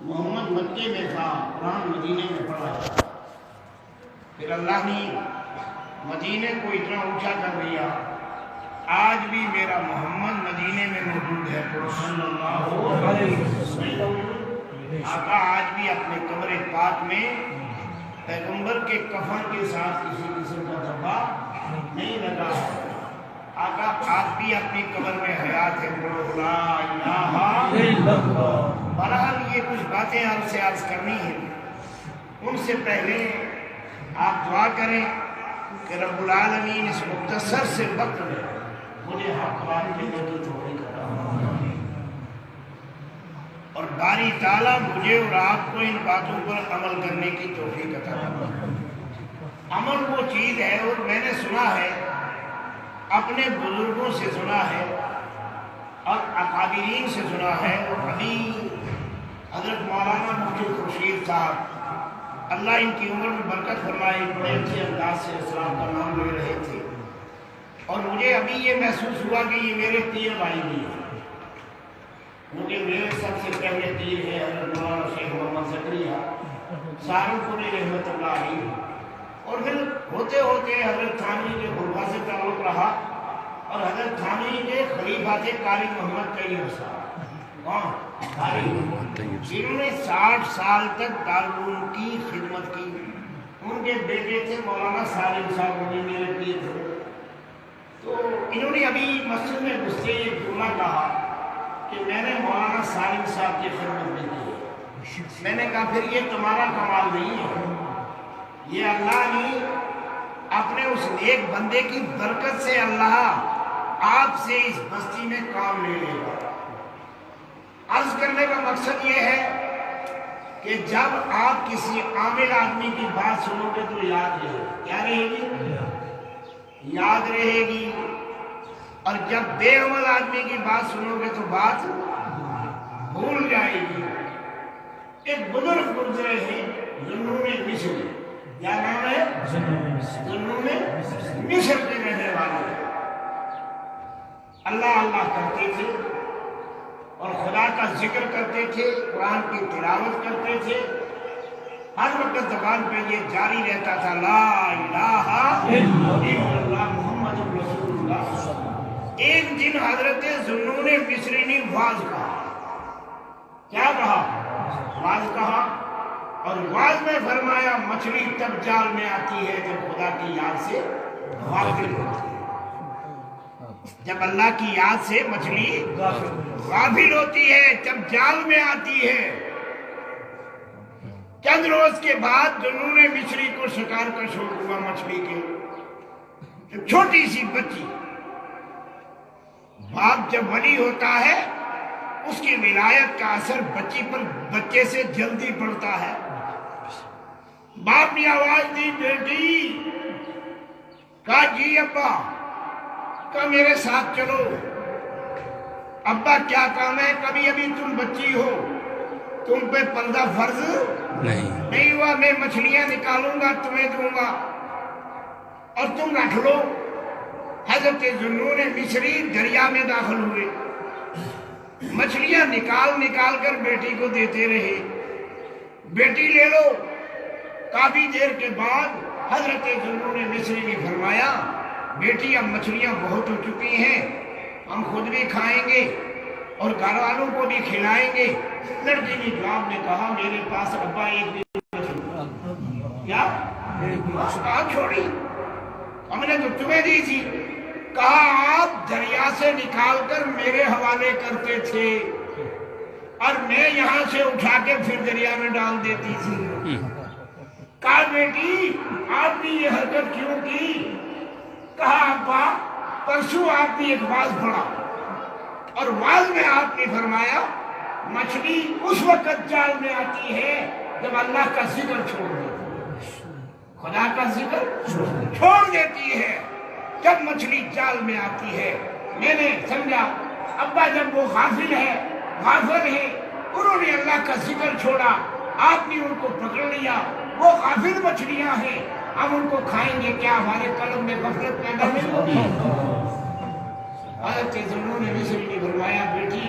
محمد مکے میں تھا، قرآن مدینے میں پڑھا جاتا، پھر اللہ نے مدینے کو اتنا اونچا کر دیا، آج بھی میرا محمد مدینے میں موجود ہے صلی اللہ علیہ وسلم۔ آقا آج بھی اپنے قبر پاک میں پیغمبر کے کفن کے ساتھ کسی قسم کا دھبا نہیں لگا۔ آقا آج بھی اپنی قبر میں حیات ہے، لا الہ الا اللہ۔ بہرحال یہ کچھ باتیں آپ سے عرض کرنی ہیں، ان سے پہلے آپ دعا کریں کہ رب العالمین اس مختصر سے وقت میں مجھے حق بات کہنے کی توفیق عطا فرمائے، اور باری تعالیٰ مجھے اور آپ کو ان باتوں پر عمل کرنے کی توفیق عطا فرمائے۔ عمل وہ چیز ہے، اور میں نے سنا ہے، اپنے بزرگوں سے سنا ہے اور اکابرین سے سنا ہے، اور ابھی حضرت مولانا مفتی خورشید صاحب اللہ ان کی عمر میں برکت فرمائے بڑے اچھے انداز سے اسلام کا نام لے رہے تھے، اور مجھے ابھی یہ محسوس ہوا کہ یہ میرے پیر بھائی بھی ہیں، کیونکہ میرے سب سے پہلے پیر ہے حضرت مولانا شیخ محمد زکریا سہارنپوری رحمۃ اللہ علیہ، اور پھر ہوتے ہوتے حضرت تھانوی کے خلفاء سے تعلق رہا، اور حضرت تھانوی کے خلیفہ تھے قاری محمد طیب صاحب، جنہوں نے 60 سال تک دارالعلوم کی خدمت کی۔ ان کے بیٹے تھے مولانا سالم صاحب، انہیں میرے پیر تھے، تو انہوں نے ابھی مسجد میں گھستے یہ جملہ کہا کہ میں نے مولانا سالم صاحب کی خدمت میں کی۔ میں نے کہا پھر یہ تمہارا کمال نہیں ہے، یہ اللہ نے اپنے اس نیک بندے کی برکت سے اللہ آپ سے اس بستی میں کام لے لے گا۔ عرض کرنے کا مقصد یہ ہے کہ جب آپ کسی عامل آدمی کی بات سنو گے تو یاد رہے گی، کیا رہے گی؟ یاد رہے گی، اور جب بے عمل آدمی کی بات سنو گے تو بات بھول جائے گی۔ ایک بزرگ گزرے ہیں ذوالنون مصری، کیا نام ہے؟ ذوالنون مصر کے رہنے والے، اللہ اللہ کرتے تھے اور خدا کا ذکر کرتے تھے، قرآن کی تلاوت کرتے تھے، ہر وقت زبان پہ یہ جاری رہتا تھا، لا الہ الا اللہ محمد رسول اللہ۔ ایک دن حضرت ذوالنون مصری نے واز کہا، کیا کہا؟ واز کہا، اور واز میں فرمایا مچھلی تب جال میں آتی ہے جب خدا کی یاد سے غافل ہوتی ہے۔ جب اللہ کی یاد سے مچھلی غافل ہوتی ہے، جب جال میں آتی ہے۔ چند روز کے بعد ذوالنون مصری کو شکار کا شوق ہوا مچھلی کے، چھوٹی سی بچی، باپ جب ولی ہوتا ہے اس کی ولایت کا اثر بچی پر بچے سے جلدی پڑتا ہے۔ باپ نے آواز دی، بیٹی، کہا جی ابا، کہا میرے ساتھ چلو۔ ابا کیا کام ہے؟ کبھی ابھی تم بچی ہو، تم پہ پردہ فرض نہیں ہوا، میں مچھلیاں نکالوں گا تمہیں دوں گا اور تم رکھ لو۔ حضرت ذوالنون مصری دریا میں داخل ہوئے، مچھلیاں نکال کر بیٹی کو دیتے رہے، بیٹی لے لو۔ کافی دیر کے بعد حضرت ذوالنون مصری نے فرمایا، بیٹی اب مچھلیاں بہت ہو چکی ہیں، ہم خود بھی کھائیں گے اور گھر والوں کو بھی کھلائیں گے۔ لڑکی نے جواب میں کہا، میرے پاس ابا ایک دن کیا چھوڑی، ہم نے تو تمہیں دی تھی۔ کہا آپ دریا سے نکال کر میرے حوالے کرتے تھے اور میں یہاں سے اٹھا کے پھر دریا میں ڈال دیتی تھی۔ کہا بیٹی آپ نے یہ حرکت کیوں کی؟ کہا ابا پرسوں آپ نے ایک واز پڑھا اور واز میں آپ نے فرمایا مچھلی اس وقت جال میں آتی ہے جب اللہ کا ذکر چھوڑ دیتی ہے، خدا کا ذکر چھوڑ دیتی ہے، جب مچھلی جال میں آتی ہے۔ میں نے سمجھا ابا جب وہ غافل ہے انہوں نے اللہ کا ذکر چھوڑا، آپ نے ان کو پکڑ لیا، وہ غافل مچھلیاں ہیں، ہم ان کو کھائیں گے، کیا ہمارے قلب میں غفلت پیدا نہیں ہوگی؟ حضرت ذوالنون مصری نے فرمایا، بیٹی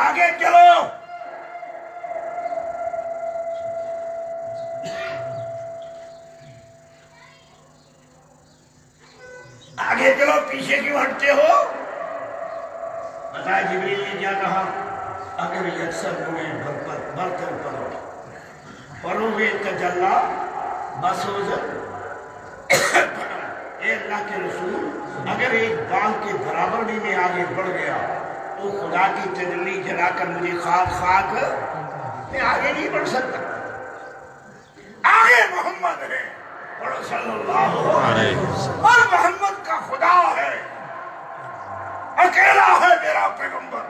آگے چلو. آگے چلو، پیچھے کیوں ہٹتے ہو؟ بتائے جبریل نے کیا کہا؟ اگر یکسر تمہیں برتر پڑو پروے تجلا بسوزت. اے اللہ کے رسول، اگر ایک بال کے برابر بھی میں آگے بڑھ گیا تو خدا کی تجلی جلا کر مجھے خاک میں آگے نہیں بڑھ سکتا. آگے محمد ہے صلی اللہ علیہ وسلم، اور محمد کا خدا ہے، اکیلا ہے میرا پیغمبر.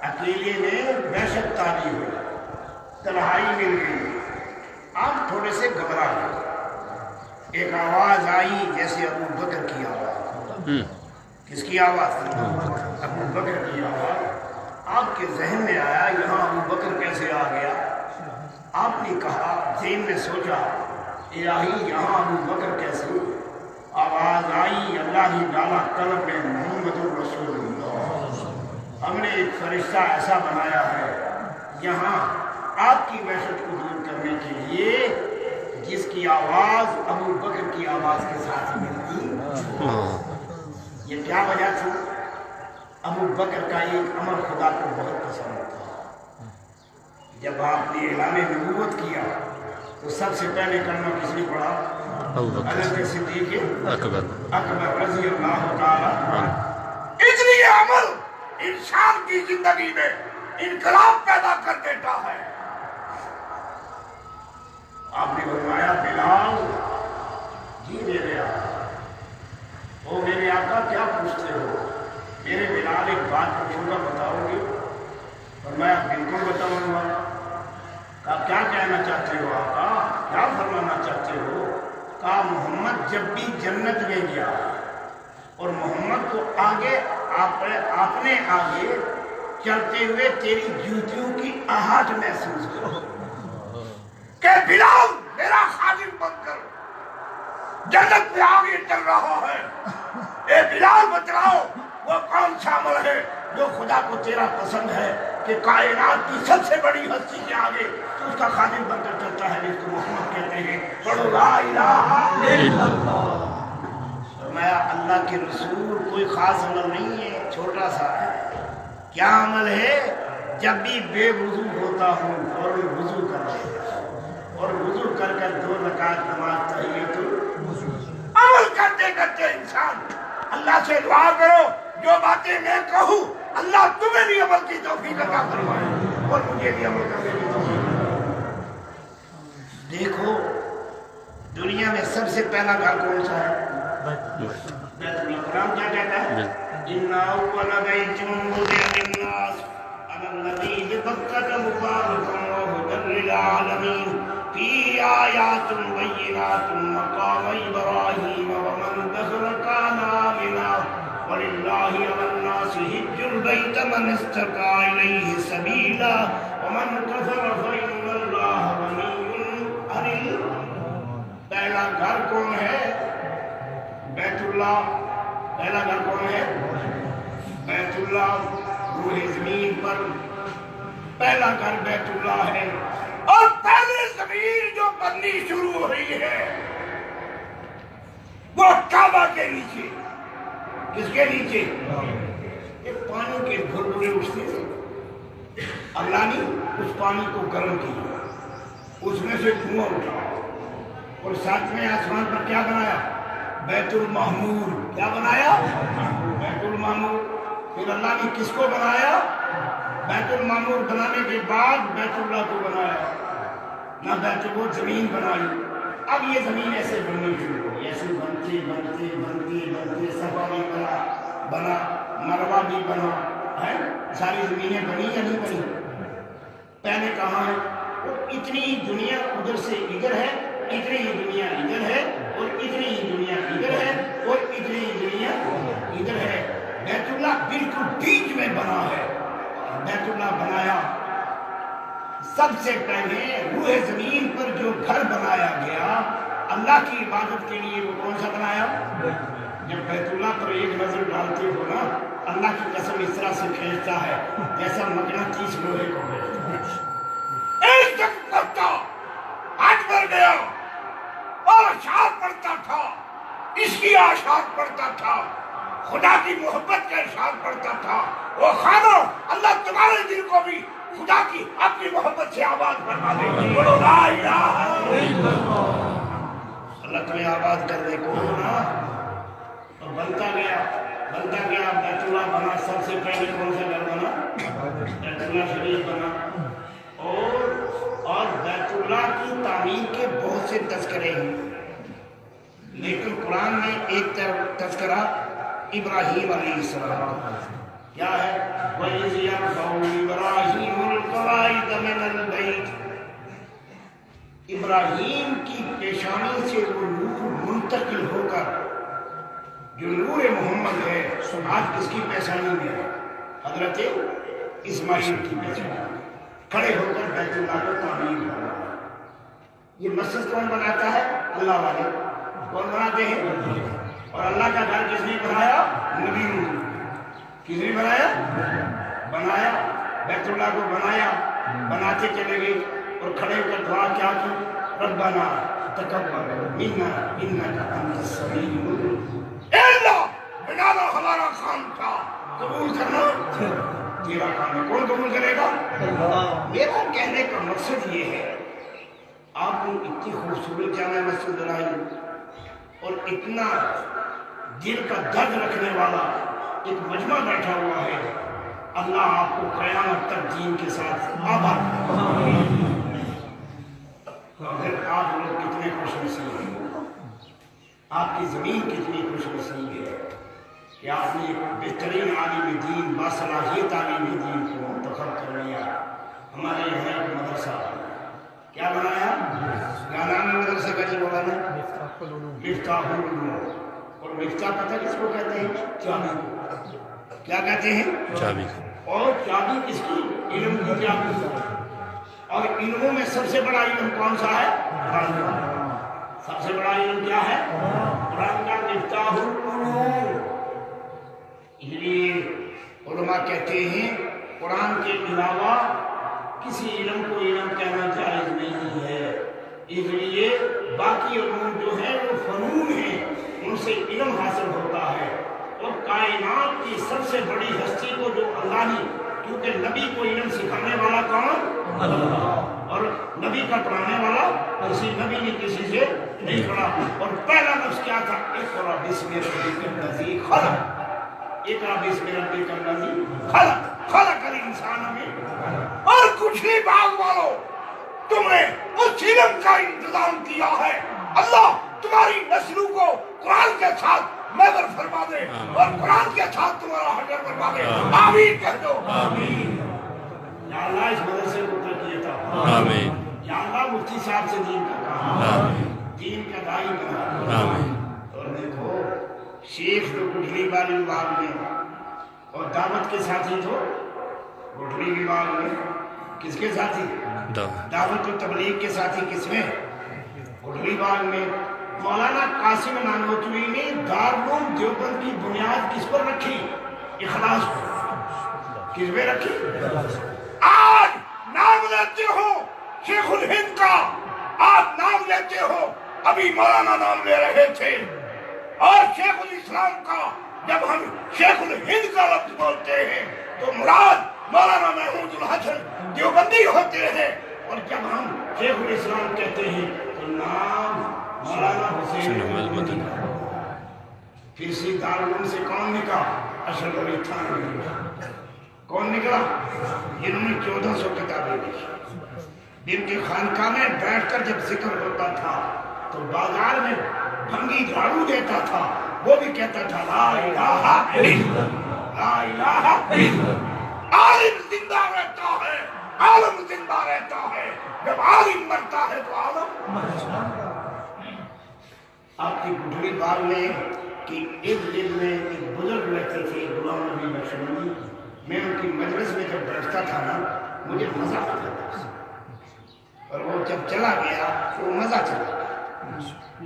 اکیلے میں وحشت تاری ہوئی، تنہائی مل گئی، آپ تھوڑے سے گھبرا گئے. ایک آواز آئی جیسے ابو بکر کی آواز. کس کی آواز؟ ابو بکر کی آواز. آپ کے ذہن میں آیا یہاں ابو بکر کیسے آ گیا؟ آپ نے کہا، ذہن میں سوچا، الہی یہاں ابو بکر کیسے؟ آواز آئی، اللہ نے ڈالا قلب میں محمد الرسول اللہ. ہم نے ایک فرشتہ ایسا بنایا ہے یہاں آپ کی وحشت کو دور کرنے کے لیے، جس کی آواز ابو بکر کی آواز کے ساتھ ملتی. یہ کیا وجہ تھی؟ ابو بکر کا ایک عمل خدا کو بہت پسند تھا. جب آپ نے اعلان نبوت کیا تو سب سے پہلے کلمہ کس نے پڑھا؟ حضرت صدیق اکبر رضی اللہ تعالی عنہ. اس لیے عمل انسان کی زندگی میں انقلاب پیدا کر دیتا ہے. آپ نے فرمایا، بلال جی میرے آقا. او میرے آقا کیا پوچھتے ہو؟ میرے بلال ایک بات پوچھوں گا، بتاؤ گے؟ فرمایا بالکل بتاؤں گا. کہا کیا کہنا چاہتے ہو آقا، کیا فرمانا چاہتے ہو؟ کہا محمد جب بھی جنت میں گیا اور محمد کو آگے آپ نے آگے چلتے ہوئے تیری جوتیوں کی آہٹ محسوس کرو کہ بلال میرا خادم بن کر جنت میں آگے چل رہا ہے. اے بلال بتلاؤ وہ کون سا عمل ہے جو خدا کو تیرا پسند ہے کہ کائنات کی سب سے بڑی ہستی کے آگے تو اس کا خادم بن کر چلتا ہے، جس کو محمد کہتے ہیں. پڑھو لا الہ الا اللہ. فرمایا اللہ کے رسول کوئی خاص عمل نہیں ہے، چھوٹا سا ہے. کیا عمل ہے؟ جب بھی بے وضو ہوتا ہوں فوراً وضو کر لیتا ہوں، اور وضو کر 2 رکعت نماز تحیۃ الوضو. عمل کرتے کرتے انسان اللہ سے دعا کرو، جو باتیں میں کہوں اللہ تمہیں بھی عمل کی توفیق عطا فرمائے اور مجھے بھی عمل کرنے کی توفیق. دیکھو دنیا میں سب سے پہلا گھر کون سا ہے؟ بیت اللہ. قرآن کیا کہتا ہے؟ إِنَّ أَوَّلَ بَيْتٍ وُضِعَ لِلنَّاسِ الَّذِي بِبَكَّةَ مُبَارَكًا وَهُدًى لِّلْعَالَمِينَ فِيهِ آيَاتٌ بَيِّنَاتٌ مَّقَامَ إِبْرَاهِيمَ وَمَن دَخَلَهُ كَانَ آمِنًا وَلِلَّهِ عَلَى النَّاسِ حِجُّ الْبَيْتِ مَنِ اسْتَطَاعَ إِلَيْهِ سَبِيلًا وَمَن كَفَرَ فَإِنَّ اللَّهَ غَنِيٌّ عَنِ الْعَالَمِينَ. پہلا گھر کون ہے؟ بیت اللہ. پہلا گھر کون ہے؟ بیت اللہ. روح زمین پر پہلا گھر بیت اللہ ہے. اور پہلے زمین جو بننی شروع ہو رہی ہے وہ کعبہ کے نیچے. کس کے نیچے؟ ایک پانی کے بھربھرے اٹھتے تھے. اللہ نے اس پانی کو گرم کیا، اس میں سے دھواں اٹھا اور 7ویں آسمان پر کیا بنایا؟ بیت المعمور. کیا بنایا؟ بیت المعمور. پھر اللہ نے کس کو بنایا؟ بیت المعمور بنانے کے بعد بیت اللہ کو بنایا. نہ بیت وہ زمین بنائی. اب یہ زمین ایسے بننی شروع ہوئی، ایسے بنتے بنتے بنتے بنتے صفا بھی بنا مروہ بھی بنا ہے. ساری زمینیں بنی یا نہیں بنی؟ پہلے کہاں ہے؟ اور اتنی دنیا ادھر سے ادھر ہے، اتنی ہی دنیا ادھر ہے، اور اتنی ہی دنیا ادھر ہے، اور اتنی ہی دنیا ادھر ہے. بیت اللہ بالکل بیچ میں بنا ہے. بیت اللہ بنایا سب سے پہلے روح زمین پر جو گھر بنایا گیا اللہ کی عبادت کے لیے، وہ کون سا بنایا؟ جب بیت اللہ پر ایک نظر ڈالتے ہو نا اللہ کی قسم اس طرح سے کھینچتا ہے جیسا مقناطیس لوہے کو کھینچتا۔ ایک تک پہنچا، ہاتھ بھر گیا اور اشعار پڑھتا تھا، اس کی اشعار پڑھتا تھا، خدا کی محبت کے اشعار پڑھتا تھا۔ وہ خانو اللہ تمہارے دل کو بھی خدا کی اپنی محبت سے آباد فرما دے۔ بولو لا الہ الا اللہ۔ اللہ تمہیں آباد کر دے، کہو نا۔ اور بنتا گیا بیت اللہ بنا۔ سب سے پہلے کون سا گھر بنا؟ بیت اللہ شریف بنا۔ اور بیت اللہ کی تعمیر کے بہت سے تذکرے ہیں، لیکن قرآن میں ایک تذکرہ ابراہیم علیہ السلام کیا ہے؟ وَإِذْ يَرْفَعُ إِبْرَاهِيمُ الْقَوَاعِدَ مِنَ الْبَيْتِ۔ ابراہیم کی پیشانی سے وہ نور منتقل ہو کر جو نور محمد ہے آج کس کی پیشانی میں ہے؟ حضرت اسماعیل کی پیشانی کھڑے ہو کر بیت اللہ کو تعمیر کر رہا ہے۔ یہ مسجد کون بناتا ہے؟ اللہ والے۔ کون بناتے ہیں؟ اور اللہ کا گھر کس نے بنایا؟ نبی نے۔ کس نے بنایا بیت اللہ کو بنایا، بناتے چلے گئے اور کھڑے ہو کر دعا کیا کی؟ ربنا تقبل منا انک انت السمیع العلیم۔ اے اللہ بنانا ہمارا کام تھا، قبول کرنا تیرا کام ہے۔ کون قبول کرے گا؟ میرا کہنے کا مقصد یہ ہے، آپ نے اتنی خوبصورت جامع مسجد بنائی اور اتنا دل کا درد رکھنے والا ایک مجمع بیٹھا ہوا ہے۔ اللہ آپ کو قیامت تک دین کے ساتھ آباد کرے۔ اگر آپ لوگ کتنے خوش نصیب ہیں، آپ کی زمین کتنی خوش نصیب ہے کہ آپ نے ایک بہترین عالم دین باصلاحیت عالم دین کو منتخب کر لیا۔ ہمارے یہاں ایک مدرسہ کیا بنایا؟ کیا نام ہے مدرسہ کا؟ جی مولانا مفتاح العلوم۔ اور مفتاح پتہ کس کو کہتے ہیں؟ چابی۔ کیا کہتے ہیں؟ چابی۔ اور چابی کس کی؟ علم کی چابی۔ اور علموں میں سب سے بڑا علم کون سا ہے؟ قرآن کا۔ سب سے بڑا علم کیا ہے؟ قرآن کا مفتاح العلوم۔ اس لیے علماء کہتے ہیں قرآن کے علاوہ کسی علم کو علم کہنا جائز نہیں ہے۔ اس لیے باقی علوم جو ہیں وہ فنون ہیں، ان سے علم حاصل ہوتا ہے۔ اور کائنات کی سب سے بڑی ہستی کو جو اللہ نے، کیونکہ نبی کو علم سکھانے والا کون؟ اللہ۔ اور نبی کا پڑھانے والا کسی نبی نے کسی سے نہیں پڑھا۔ اور پہلا لفظ کیا تھا؟ اقرأ بسم ربک الذی خلق۔ اقرأ بسم ربک الذی خلق، خلق الانسان من۔ اور کچھ نہیں باغ والو، تم نے اس علم کا انتظام کیا ہے۔ اللہ تمہاری نسلوں کو قرآن کے ساتھ محور فرما دے اور قرآن کے ساتھ تمہارا حشر فرما دے۔ آمین کہہ دو۔ آمین۔ یا اللہ اس مدرسے کو ترقی عطا۔ آمین۔ یا اللہ مفتی صاحب سے دین کا کام، آمین، دین کا داعی بنا۔ آمین۔ اور دیکھو شیخ تو گٹھلی والی باغ میں اور دعوت کے ساتھی تو گٹھلی کی باغ میں، کس کے ساتھی؟ دعوت و تبلیغ کے ساتھی کس میں؟ گٹھلی باغ میں۔ مولانا قاسم نانوتوی نے دارالعلوم دیوبند کی بنیاد کس پر رکھی؟ اخلاص پر۔ کس میں رکھی؟ آج نام لیتے ہو شیخ الہند کا، آپ نام لیتے ہو، ابھی مولانا نام لے رہے تھے۔ اور شیخ الاسلام کا جب ہم شیخ الہند کا لفظ بولتے ہیں تو مراد مولانا محمود الحسن دیوبندی ہوتے ہیں، اور جب ہم شیخ الاسلام کہتے ہیں تو نام مولانا حسین احمد مدنی۔ پھر سے دارالعلوم سے کون نکلا؟ اشرف علی تھانوی۔ کون نکلا؟ انہوں نے 1400 کتابیں لکھی۔ ان کی خانقاہ میں بیٹھ کر جب ذکر ہوتا تھا تو بازار میں بھنگی جھاڑو دیتا تھا، وہ بھی کہتا تھا لا الہ الا اللہ، لا الہ الا اللہ۔ عالم زندہ رہتا ہے، عالم زندہ رہتا ہے، جب عالم مرتا ہے تو عالم مرتا ہے۔ آپ کی گٹھلی باغ میں کہ ایک دن میں ایک بزرگ رہتے تھے غلام نبی نقشبندی، میں ان کی مجلس میں جب بیٹھتا تھا نا مجھے مزہ آتا تھا، اور وہ جب چلا گیا تو مزہ چلا گیا۔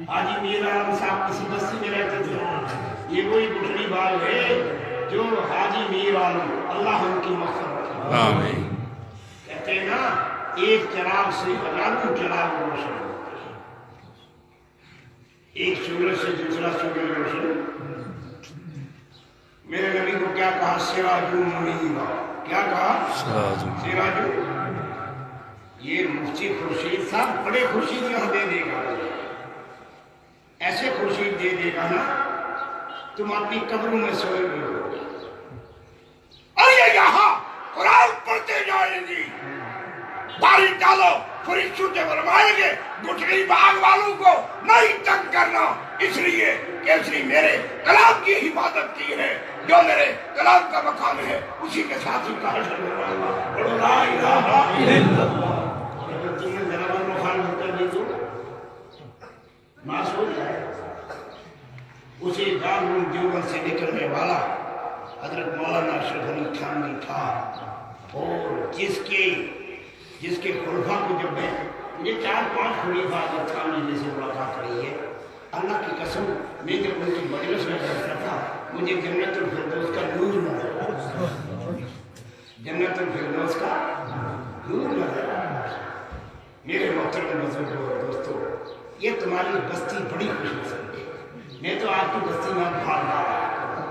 حاجی میر عالم صاحب کسی بستی میں رہتے تھے، یہ وہی گٹھلی باغ ہے جو حاجی میر عالم اللہ ان کی مغفرت کرے۔ آمین۔ کہتے ہیں نا ایک چراغ سے ہزاروں چراغ روشن ہوتے ہیں، ایک سورج سے دوسرا سورج روشن۔ میرے نبی کو کیا کہا؟ سراج منیرا۔ کیا کہا؟ سراج سراج۔ یہ مفتی خورشید صاحب بڑے خورشید یہاں دے دے گا، ایسے خورشید دے دے گا نا تم اپنی قبروں میں سوئے ہوئے ہو گے، اور یہ یہاں قرآن پڑھتے جائیں گی، باری ڈالو فرشتوں سے فرمائیں گے گٹھڑی باغ والوں کو نہیں تنگ کرنا، اس لیے کہ اس نے میرے کلام کی حفاظت کی ہے، جو میرے کلام کا مقام ہے اسی کے ساتھ ہی کہا لا الہ الا اللہ۔ اگر تم نے برابر مخالفت کر دی تو معصوم ہے۔ اسی دارالعلوم دیوبند سے نکلنے والا حضرت مولانا اشرف علی تھانوی تھا، اور جس کے خلفاء کو جب میں مجھے 4-5 خلیفہ حضرت تھانوی نے سے ملاقات کری ہے، اللہ کی قسم میں جب ان کی مجلس میں بیٹھتا تھا مجھے جنت الفردوس کا نور نظر آتا، جنت الفردوس کا نور نظر آتا۔ میرے محترم بزرگوں اور دوستوں، یہ تمہاری بستی بڑی خوش نصیب ہے، میں تو آپ کی بستی میں بھاگ رہا ہوں،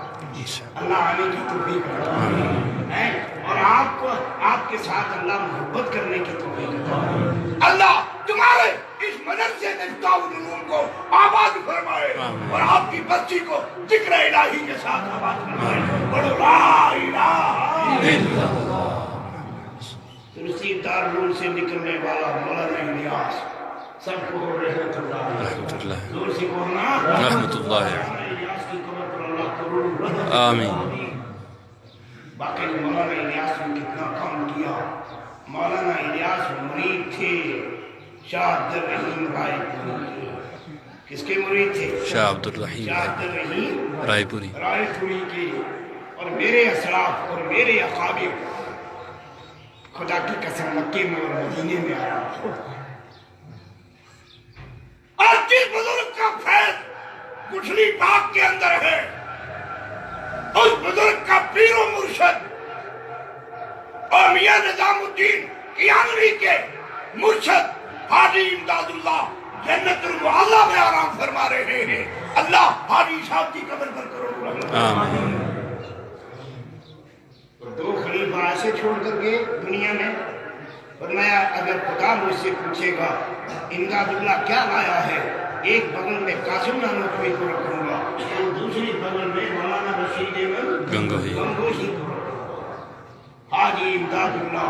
اللہ آنے کی توفیق عطا فرمائے، اور آپ کے ساتھ اللہ محبت کرنے کی توفیق عطا فرمائے۔ اللہ تمہارے اس مدرسے مفتاح العلوم کو آباد فرمائے اور آپ کی بستی کو ذکر الہی کے ساتھ آباد فرمائے۔ بڑھو لا الہ الا اللہ۔ ترسی دارالعلوم سے نکلنے والا مولانا الیاس سب کو رحمت اللہ دور سے کہنا رحمت اللہ الیاس کی قبر پر اللہ کرو آمین۔ باقی مولانا الیاس نے کتنا کام کیا۔ مولانا الیاس مرید تھے شاہ عبدالرحیم رائے پوری کے۔ کس کے مرید تھے؟ شاہ عبدالرحیم رائے پوری کے۔ اور میرے اسلاف اور میرے اقابر خدا کی قسم مکے میں اور مدینے میں آیا، اور جس بزرگ کا فیض گٹھڑی باغ کے اندر ہے اس بزرگ کا پیر و مرشد اور میاں نظام الدین کیانوی کے مرشد حاجی امداد اللہ جنت المعلی میں آرام فرما رہے ہیں۔ اللہ حاجی صاحب کی قبر پر کروڑوں رحمت۔ آمین۔ دو خلیفہ ایسے چھوڑ کر گئے دنیا میں، فرمایا اگر خدا مجھ سے پوچھے گا امداد اللہ کیا لایا ہے، ایک بغل میں قاسم نانوتوی کو رکھوں گا اور دوسری بغل میں مولانا رشید گنگوہی کو رکھوں گا۔ حاجی امداد اللہ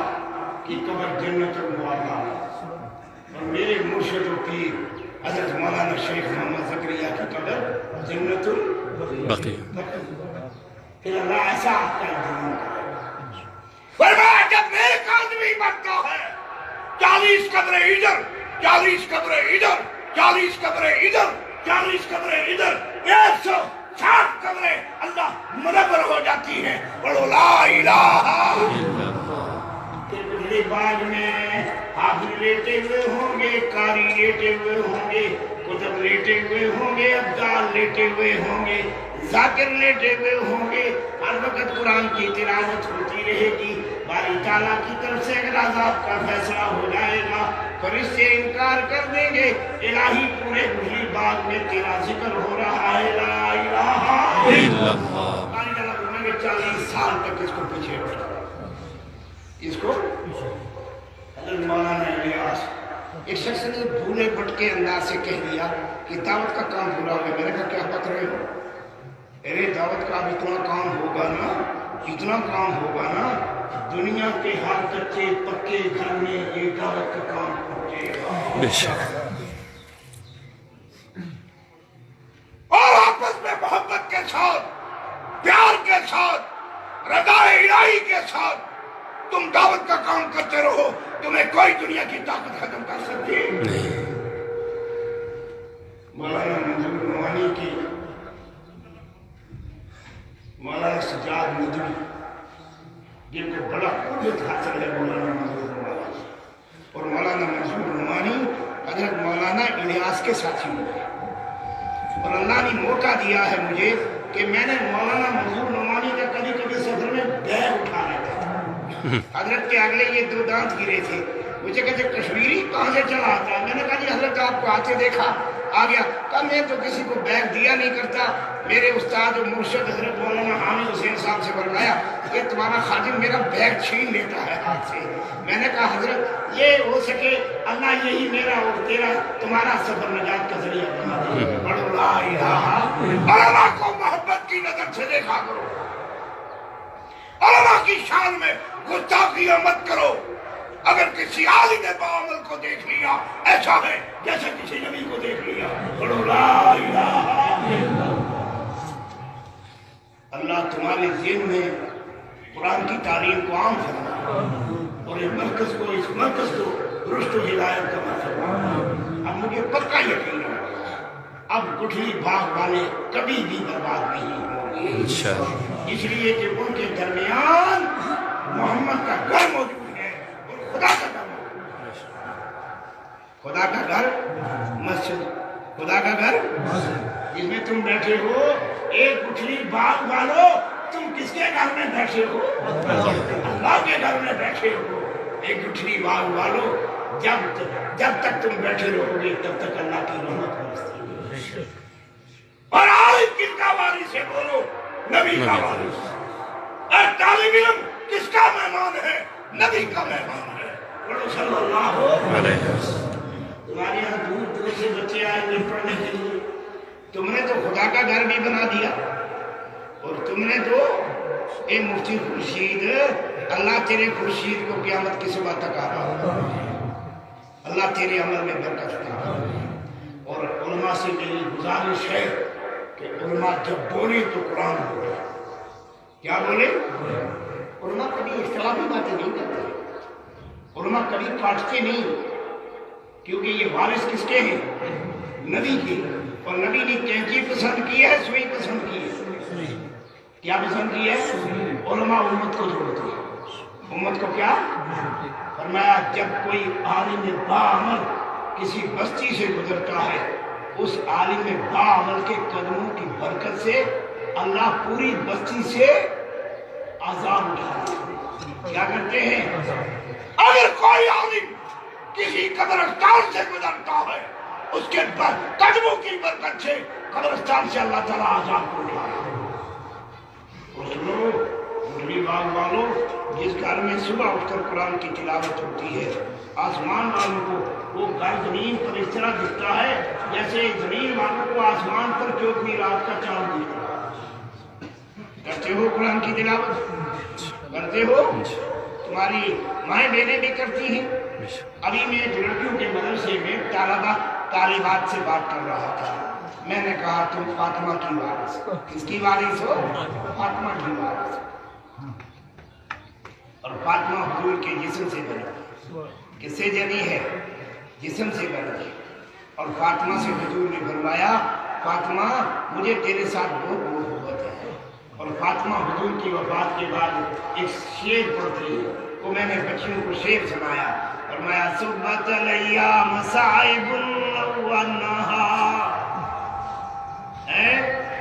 کی قبر جنت المعلی اور میرے مرشد و پیر حضرت مولانا شیخ محمد زکریا کی قبر جنت البقیع۔ پھر اللہ ایسا آپ کا انتظام کرے۔ فرمایا جب ایک آدمی مرتا ہے 40 قبریں ادھر، 40 قبریں ادھر، 40 قبریں ادھر، 40 قبریں ادھر، 160 قبریں اللہ منور ہو جاتی ہیں۔ بڑھو لا الہ الا اللہ۔ پھر پچھلے باغ میں حافظ لیٹے ہوئے ہوں گے، قاری لیٹے ہوئے ہوں گے، کتب لیٹے ہوئے ہوں گے، ابدال لیٹے ہوئے ہوں گے، ذاکر لیٹے ہوئے ہوں گے، ہر وقت قرآن کی تلاوت ہوتی رہے گی۔ باری تعالیٰ کی طرف سے اگر عذاب کا فیصلہ ہو جائے گا فرشتے انکار کر دیں گے، الہی پورے گھلی باغ میں تیرا ذکر ہو رہا ہے، لا الہ الا اللہ۔ 40 سال تک اس کو پیچھے رکھا، اس کو حضرت مولانا الیاس ایک شخص نے بھولے بھٹکے انداز سے کہہ دیا کہ دعوت کا کام پورا ہو گیا۔ میں نے کہا کیا بات رہے ہو؟ ارے دعوت کا اب اتنا کام ہوگا نا، اتنا کام ہوگا نا، دنیا کے ہر کچے پکے گھر میں یہ دعوت کا کام پہنچے گا۔ بے شک۔ اور آپس میں محبت کے ساتھ، پیار کے ساتھ، رضا الہی کے ساتھ تم دعوت کا کام کرتے رہو، تمہیں کوئی دنیا کی طاقت ختم کر سکتی نہیں۔ مولانا منظور نعمانی کی مولانا سجاد ندوی جن کو بڑا قوت حاصل ہے مولانا منظور نعمانی، اور مولانا منظور نعمانی حضرت مولانا الیاس کے ساتھی ہوئے، اور اللہ نے موقع دیا ہے مجھے کہ میں نے مولانا منظور نعمانی کا کبھی کبھی سفر میں بیگ اٹھا لیتا حضرت کے اگلے یہ 2 دانت گرے تھے مجھے کہتے کشمیری کہاں سے چلا آتا ہے میں نے کہا جی حضرت آپ کو آتے دیکھا آ گیا کہا میں تو کسی کو بیگ دیا نہیں کرتا میرے استاد و مرشد حضرت مولانا حامد حسین صاحب سے فرمایا کہ تمہارا خادم میرا بیگ چھین لیتا ہے ہاتھ سے میں نے کہا حضرت یہ ہو سکے اللہ یہی میرا اور تیرا تمہارا سفر نجات کا ذریعہ بنا دے پڑھو لا الہ علماء کو محبت کی نظر سے دیکھا کرو علماء کی شان میں گستاخی مت کرو اگر کسی عالم بعمل کو دیکھ لیا ایسا ہے جیسے کسی نبی کو دیکھ لیا پڑھو لا الہ الا اللہ تمہارے ذہن میں قرآن کی تعلیم کو عام فرما اور اس مرکز کو رشد و ہدایت کا فرما اب مجھے پکا یقین ہے اب گٹھلی باغ والے کبھی بھی برباد نہیں ہوں گے اس لیے کہ ان کے درمیان محمد کا گھر موجود ہے اور خدا کا گھر خدا کا گھر مسجد خدا کا گھر جس میں تم بیٹھے ہو ایک گٹھلی باغ والو تم کس کے گھر میں بیٹھے ہو اللہ کے گھر میں بیٹھے ہو ایک گٹھلی باغ والو جب تک تم بیٹھے رہو گے تب تک اللہ کی رحمت برستی ہے اور عالم کن کا وارث ہے بولو نبی کا وارث اور طالب علم کس کا مہمان ہے نبی کا مہمان ہے بولو صلی اللہ علیہ وسلم تمہارے یہاں دور دور سے بچے آئے ہوئے پڑھنے کے لیے تم نے تو خدا کا گھر بھی بنا دیا اور تم نے تو اے مفتی خورشید اللہ تیرے خورشید کو قیامت کی صبح تک آ رہا اللہ تیرے عمل میں برکت دے اور علماء سے میری گزارش ہے کہ علماء جب بولے تو قرآن بولے کیا بولے علماء کبھی اختلافی باتیں نہیں کرتے علماء کبھی کاٹتے نہیں کیونکہ یہ وارث کس کے ہیں نبی کے اور نبی نے کینچی پسند کی ہے سوئی پسند کی ہے کیا پسند کی ہے علماء امت کو جوڑتے ہیں امت کو کیا فرمایا جب کوئی عالم باعمل کسی بستی سے گزرتا ہے اس عالم باعمل کے قدموں کی برکت سے اللہ پوری بستی سے عذاب اٹھاتا ہے کیا کرتے ہیں اگر کوئی عالم کسی قبرستان سے گزرتا ہے اس کے قدموں کی برکت سے قبرستان سے اللہ تعالیٰ عذاب کو اٹھا رہا ہے اور سنو مجھے باغ والو جس گھر میں صبح اٹھ کر قرآن کی تلاوت ہوتی ہے آسمان والوں کو وہ گھر زمین پر اس طرح دکھتا ہے جیسے زمین والوں کو آسمان پر چوتھویں رات کا چاند دکھتا ہے کرتے ہو قرآن کی تلاوت کرتے ہو تمہاری مائیں بہنیں بھی کرتی ہیں ابھی میں لڑکیوں کے مدرسے میں طالبات سے بات کر رہا تھا میں نے کہا تم فاطمہ کی وارث کس کی وارث ہو فاطمہ کی وارث اور فاطمہ حضور کے جسم سے بنی کس سے جنی ہے جسم سے بنی اور فاطمہ سے حضور نے فرمایا فاطمہ مجھے تیرے ساتھ بہت محبت ہے اور فاطمہ حضور کی وفات کے بعد ایک شعر پڑھتی ہے وہ میں نے بچیوں کو شعر سنایا فرمایا صبحت الیام صائب والنہار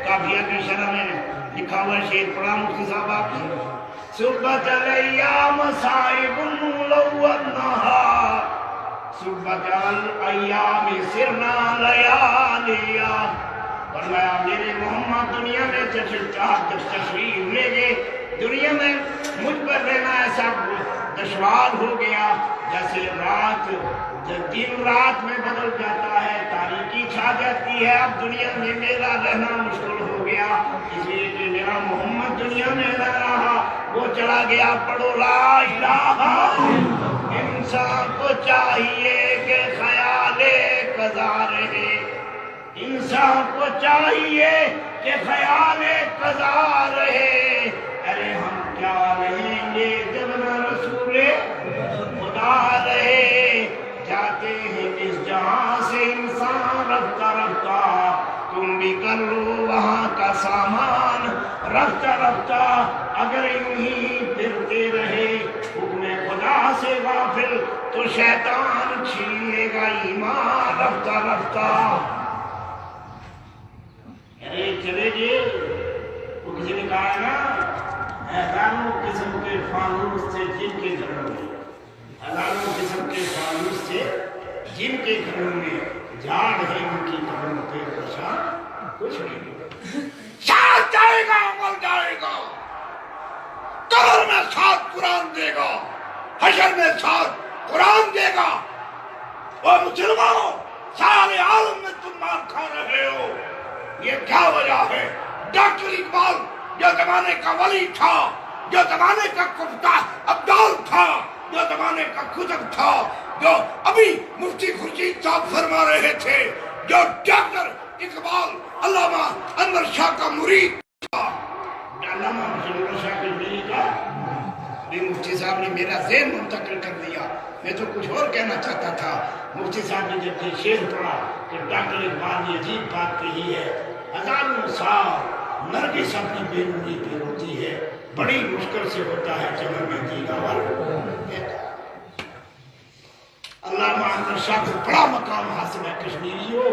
کافیہ کی شرح میں لکھا ہوا شعر پڑھا مفتی صاحب آپ کی صبحت الیام صائب والنہار صبحت الایام سرنا لیالیا فرمایا میرے محمد دنیا میں تشریف لے گئے دنیا میں مجھ پر رہنا ایسا دشوار ہو گیا جیسے رات دن رات میں بدل جاتا ہے تاریکی چھا جاتی ہے اب دنیا میں میرا رہنا مشکل ہو گیا اس لیے کہ میرا محمد دنیا میں نہ رہا وہ چلا گیا پڑھو لا الہ انسان کو چاہیے کہ خیال قضا رہے انسان کو چاہیے کہ خیال قضا رہے ارے ہم کیا رہیں گے جب نہ رسول خدا رہے جاتے ہیں اس جہاں سے انسان رفتہ رفتہ تم بھی کر لو وہاں کا سامان رفتہ رفتہ اگر یوں ہی پھرتے رہے حکم خدا سے غافل تو شیطان چھین لے گا ایمان رفتہ رفتہ ارے چلے جی کسی نے کہا ہے نا ہزاروں قسم کے فانوس سے جن کے گھروں میں، ہزاروں قسم کے فانوس سے جن کے گھروں میں جھاڑ ہے ان کی گھروں پہ پریشان کچھ نہیں، ساتھ جائے گا عمل جائے گا، قبر میں ساتھ قرآن دے گا، حشر میں ساتھ قرآن دے گا۔ اور مسلمانوں سارے عالم میں تم مار کھا رہے ہو، یہ کیا وجہ ہے؟ ڈاکٹر اقبال جو زمانے کا ولی تھا، جو زمانے کا کفتہ ابدال تھا، جو زمانے کا کتب تھا، جو ابھی مفتی خورشید صاحب فرما رہے تھے، جو ڈاکٹر اقبال علامہ انور شاہ کا مرید تھا، علامہ انور شاہ کے مرید کا مفتی صاحب نے میرا ذہن منتقل کر دیا، میں تو کچھ اور کہنا چاہتا تھا۔ مفتی صاحب نے جب یہ شعر پڑھا کہ ڈاکٹر اقبال نے عجیب بات کہی ہے، ہزاروں سال نرگس اپنی بے نوری پہ روتی ہے، بڑی مشکل سے ہوتا ہے چمن میں دیگر۔ علامہ انور شاہ کو بڑا مقام حاصل ہے، کشمیری ہو،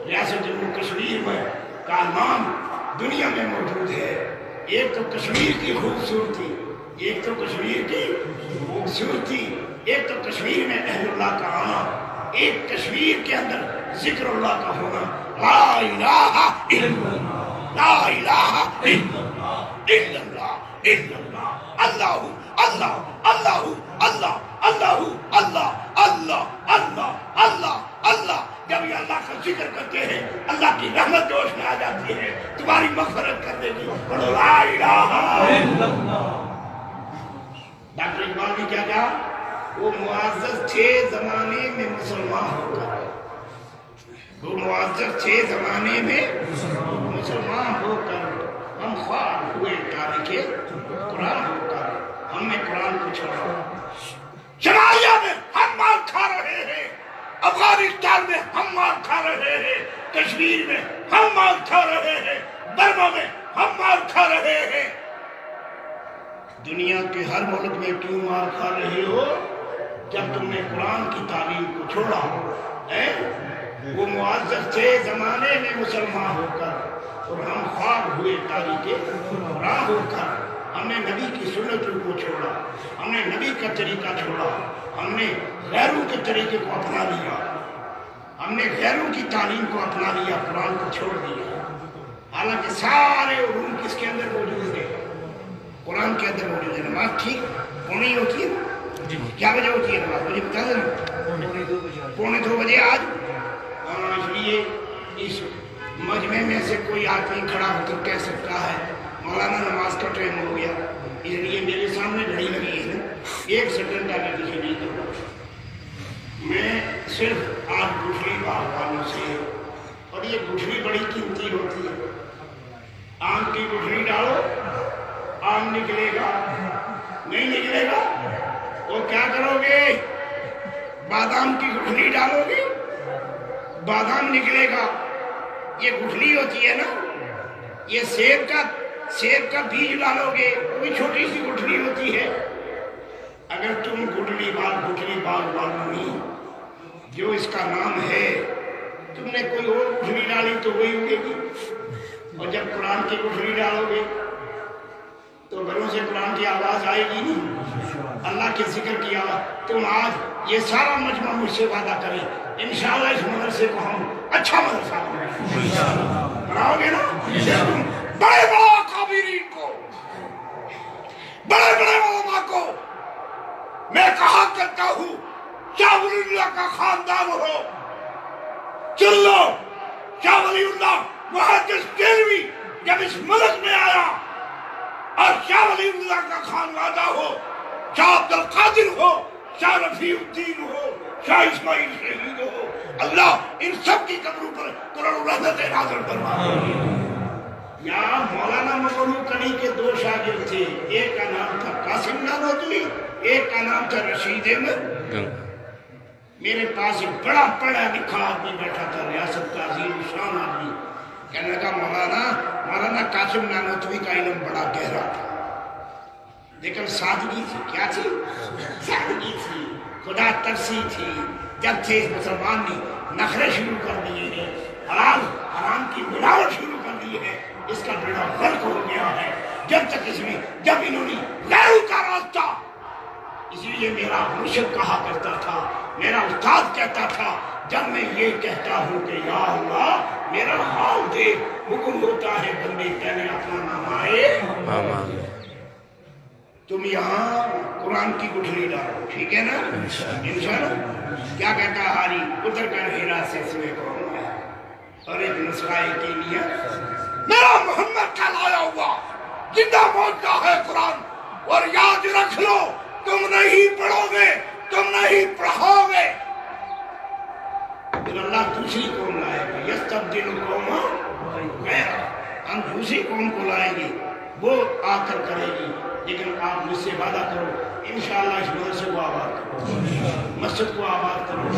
ریاست جموں کشمیر میں کا نام دنیا میں موجود ہے۔ ایک تو کشمیر کی خوبصورتی، ایک تو کشمیر کی خوبصورتی، ایک تو کشمیر میں اہل اللہ کا آنا، ایک کشمیر کے اندر ذکر اللہ کا ہونا، لا الہ الا اللہ، لا الہ الا اللہ، الا اللہ، الا اللہ، اللہ اللہ اللہ اللہ اللہ اللہ اللہ اللہ اللہ اللہ۔ جب یہ اللہ کا ذکر کرتے ہیں اللہ کی رحمت جوش میں آ جاتی ہے، تمہاری مغفرت کر دے گی، بڑھو لا الہ الا اللہ۔ ڈاکٹر اقبال نے کیا کہا؟ وہ معزز تھے زمانے میں مسلمان ہو کر، وہ معزز تھے زمانے میں مسلمان ہو کر، ہم خواب ہوئے تارک قرآن ہو کر، ہم نے قرآن کو چھوڑا۔ شمالیہ میں ہم مار کھا رہے ہیں، افغانستان میں ہم مار کھا رہے ہیں، کشمیر میں ہم مار کھا رہے ہیں، برما میں ہم مار کھا رہے ہیں۔ دنیا کے ہر ملک میں کیوں مار کھا رہے ہو؟ جب تم نے قرآن کی تعلیم کو چھوڑا۔ وہ معزز تھے زمانے میں مسلمان ہو کر، اور ہم خواب ہوئے تاریخ قرآن ہو کر، ہم نے نبی کی سنتوں کو چھوڑا، ہم نے نبی کا طریقہ چھوڑا، ہم نے غیروں کے طریقے کو اپنا لیا، ہم نے غیروں کی تعلیم کو اپنا لیا، قرآن کو چھوڑ دیا۔ حالانکہ سارے علوم کس کے اندر موجود ہیں؟ قرآن کے اندر موجود ہے۔ نماز ٹھیک ہونی ہوتی ہے، کیا وجہ ہوتی ہے نماز؟ مجھے بتا دیں، 2:45 بجے آج، اس لیے اس مجمع میں سے کوئی آدمی کھڑا ہو کر کہہ سکتا ہے مولانا نماز کا ٹائم ہو گیا، اس لیے میرے سامنے گھڑی لگی ہے نا، 1 سیکنڈ آگے پیچھے نہیں کروں۔ میں صرف آج گٹھلی بار والوں سے، اور یہ گٹھلی بڑی قیمتی ہوتی ہے، آم کی گٹھلی ڈالو آم نکلے گا، نہیں نکلے گا وہ کیا کرو گے؟ بادام کی گٹھلی ڈالو گے، بادام نکلے گا۔ یہ گٹھلی ہوتی ہے نا، یہ سیب کا بیج ڈالو گے، وہ بھی چھوٹی سی گٹھلی ہوتی ہے۔ اگر تم گٹھلی بال نہیں، جو اس کا نام ہے، تم نے کوئی اور گٹھلی ڈالی تو وہی اگے گی، اور جب قرآن کی گٹھلی ڈالو گے تو گھروں سے قرآن کی آواز آئے گی نہیں، اللہ کے ذکر کی آواز۔ تم آج یہ سارا مجمع مجھ سے وعدہ کریں، انشاءاللہ اس مدرسے کو ہم اچھا مدرسہ بناؤ گے نا۔ بڑے بڑے اکابرین کو، بڑے بڑے علماء کو میں کہا کرتا ہوں، شاہ ولی اللہ کا خاندان ہو، چن لو۔ شاہ ولی اللہ محدث دہلوی جب اس ملک میں آیا، اور شاہ ولی اللہ کا خانوادہ ہو، شاہ عبد القادر ہو، شاہ رفیع الدین ہو، شاہ اسماعیل شہید ہو، اللہ ان سب کی قبروں پر قرآن رحمت نازل فرما۔ یہاں مولانا مملوک علی کے 2 شاگرد تھے، ایک کا نام تھا قاسم نانوتوی، ایک کا نام تھا رشید احمد۔ میرے پاس ایک بڑا پڑھا لکھا آدمی بیٹھا تھا، ریاست کا عظیم شان آدمی، کہنے لگا مولانا قاسم نانوتوی کا علم بڑا گہرا تھا، لیکن سادگی تھی۔ کیا تھی؟ سادگی تھی، خدا ترسی تھی۔ جب سے اس مسلمان نے نخرے شروع کر دیے ہیں، حلال حرام کی ملاوٹ شروع کر دی ہے، اس کا بیڑا غرق ہو گیا ہے جب انہوں نے غیروں کا راستہ. اسی لیے میرا مرشد کہا کرتا تھا, میرا استاد کہتا تھا, جب میں یہ کہتا ہوں کہ یا اللہ میرا حال دیکھ, حکم ہوتا ہے بندے پہلے اپنا نام آئے. تم یہاں قرآن کی گٹھلی ڈالو, ٹھیک ہے نا, انشاءاللہ. کیا کہتا ہے حاری, اتر کر ہیرا سے سوے قوم ہے اور ایک نسخہ یقینیہ, میرا محمد کا لایا ہوا زندہ موجودہ ہے قرآن. اور یاد رکھ لو, تم نہیں پڑھو گے, تم نہیں پڑھاؤ گے, پھر اللہ دوسری قوم لائے گا. یستبدل قوم غیرہ, ہم دوسری قوم کو لائیں گے, وہ آ کر کرے گی. لیکن آپ مجھ سے وعدہ کرو, انشاءاللہ اس مدرسے کو آباد کرو, مسجد کو آباد کرو,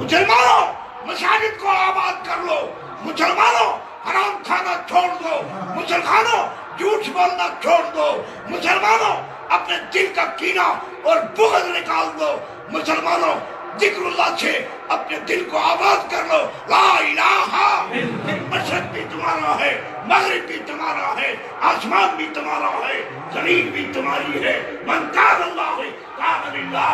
مسلمانوں مساجد کو آباد کر لو, مسلمانوں حرام کھانا چھوڑ دو, مسلمانوں جھوٹ بولنا چھوڑ دو, مسلمانوں اپنے دل کا کینہ اور بغض نکال دو, مسلمانوں ذکر اللہ سے اپنے دل کو آباد کر لو. لا الہ, مشرق بھی تمہارا ہے, مغرب بھی تمہارا ہے, آسمان بھی تمہارا ہے, زمین بھی تمہاری ہے. من کان اللہ کان للہ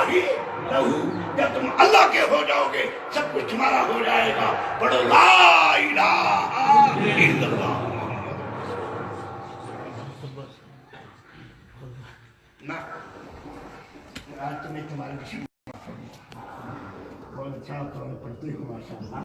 لہو, جب تم اللہ کے ہو جاؤ گے سب کچھ تمہارا ہو جائے گا. پڑھو لا الہ الا اللہ. نہ آج تمہیں تمہارے کسی بہت اچھا پڑھتے ہو ماشاء اللہ.